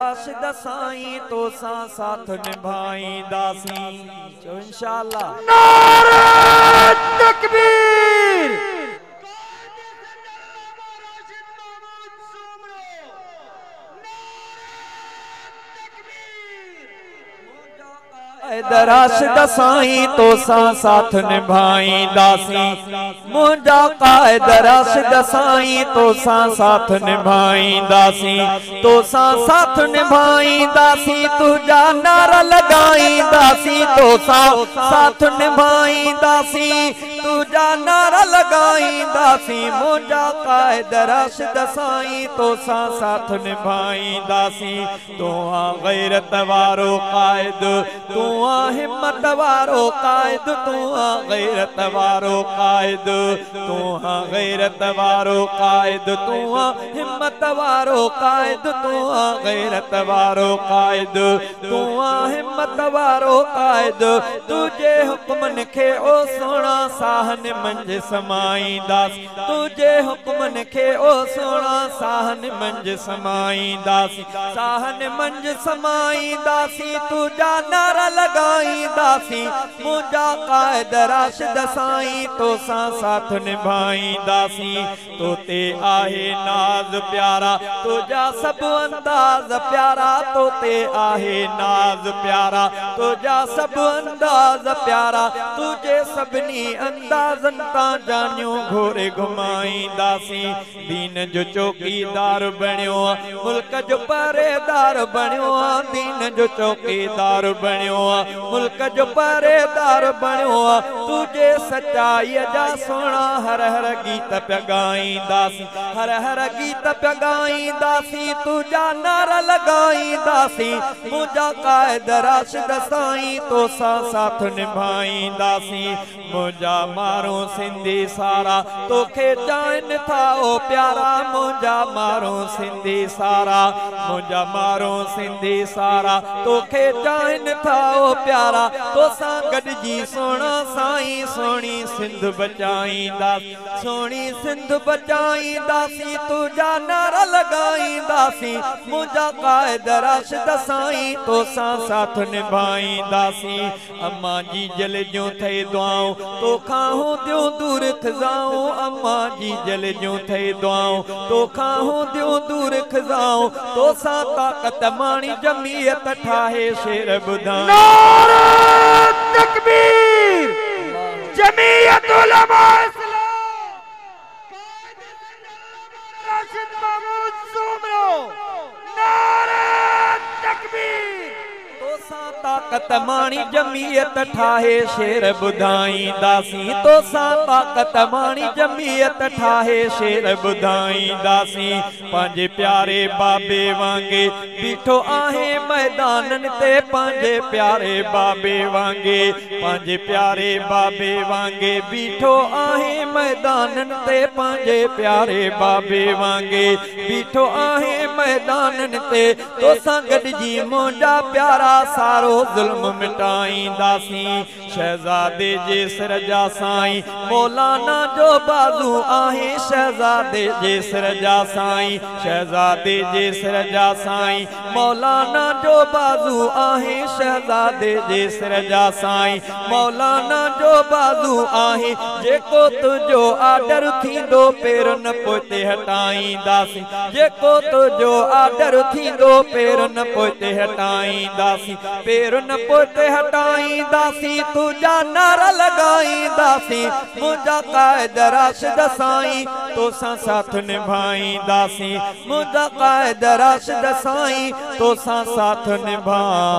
राशिद साईं तो साथ निभाईंदासीं चो इंशाअल्लाह। नारे तकबीर। राशिद साईं तो साथ निभाईंदासीं मुंहिंजा क़ाइद राशिद साईं तो साथ निभाईंदासीं तो साथ निभाईंदासीं तुझा नारा लगाईंदासीं तो साथ निभाईंदासीं तुझा नारा लगाईंदासीं मुंहिंजा क़ाइद राशिद साईं तो साथ निभाईंदासीं तू गैरत वारो क़ाइद तू हिम्मत वारो क़ाइद तू गैरत वारो क़ाइद तू गैरत वारो क़ाइद तू हिम्मत वारो क़ाइद तू गैरत वारो क़ाइद तू हिम्मत वारो क़ाइद तुझे हुक्मन खे ओ सोना साहन मंझ समाईंदास तुझे हुक्मन खे ओ सोना साहन मंझ समाईंदासी साहन मंझ समाईंदासी तुझा नारा लगाईंदासी मुंहिंजा क़ाइद राशिद साईं तो साथ निभाईंदासी तो ते आहे नाज़ प्यारा तुझा सब अंदाज़ प्यारा तो ते आहे नाज़ प्यारा तुझा सब अंदाज़ प्यारा तुझे सभिनी अंदाज़न तां जानियूं घोरे घुमाईंदासी दीन जो चौकीदार बणियो मुल्क जो पहरेदार बणियो दीन जो चौकीदार बणियो मुल्क जो पहरेदार बणियो तुझे सच्चाई जा सोना हर हर गीत पिया गाईंदासी हर हर गीत पिया गाईंदासी तुझा नारा लगाईंदासी मुंहिंजा क़ाइद राशिद साईं तो साथ निभाईंदासी मुंहिंजा माण्हू सिंधी सारा तोखे चाहिनि था ओ प्यारा मुंहिंजा माण्हू सिंधी सारा मुंहिंजा माण्हू सिंधी सारा तोखे चाहिनि था ओ प्यारा तोसां गॾिजी सोना साईं सोणी सिंध बचाईंदासीं सोणी सिंध बचाईंदासीं तुझा नारा लगाईंदासीं मुंहिंजा क़ाइद राशिद साईं तोसां साथ निभाईंदासीं अम्मा जी जल जूं थई दुआऊं तोखां हूंदियूं दूर खज़ाऊं अम्मा जी जल जूं थई दुआऊं तोखां हूंदियूं दूर खज़ाऊं तोसां ताक़त माणी जमीयत ठाहे शेर ॿुधाऊं। नारे तकबीर। जमीयत उलमा इस्लाम राशिद महमूद सुमरो। नारे तकबीर। तोसां ताक़त माणी जमीयत ठाहे शेर ॿुधाईंदासीं तोसां ताक़त माणी जमीयत ठाहे शेर ॿुधाईंदासीं पंहिंजे प्यारे बाबे वांगे बीठो आहे मैदाननि ते पंहिंजे प्यारे बाबे वांगे पंहिंजे प्यारे बाबे वांगे बीठो आहे मैदाननि ते पंहिंजे प्यारे बाबे वांगे बीठो आहे मैदाननि ते तोसां गॾिजी मुंहिंजा प्यारा सारो ज़ुल्म मिटाईंदासीं शहज़ादे जे सिर जा साईं मौलाना जो बाज़ू आहे शहज़ादे जे सिर जा साईं शहज़ादे जे सिर जा साईं मौलाना जो बाज़ू आहे शहज़ादे जे सिर जा साईं मौलाना जो बाज़ू आहे जेको तुझो आर्डर थींदो पेरनि पोइते हटाईंदासीं जेको तुझो आर्डर थींदो पेरनि पोइते हटाईंदासीं पेरनि पोइते हटाईंदासीं तुझा नारा लगाईंदासीं मुंहिंजा क़ाइद राशिद साईं तोसां साथ निभाईंदासीं मुंहिंजा क़ाइद राशिद साईं तोसां साथ निभाईंदासीं।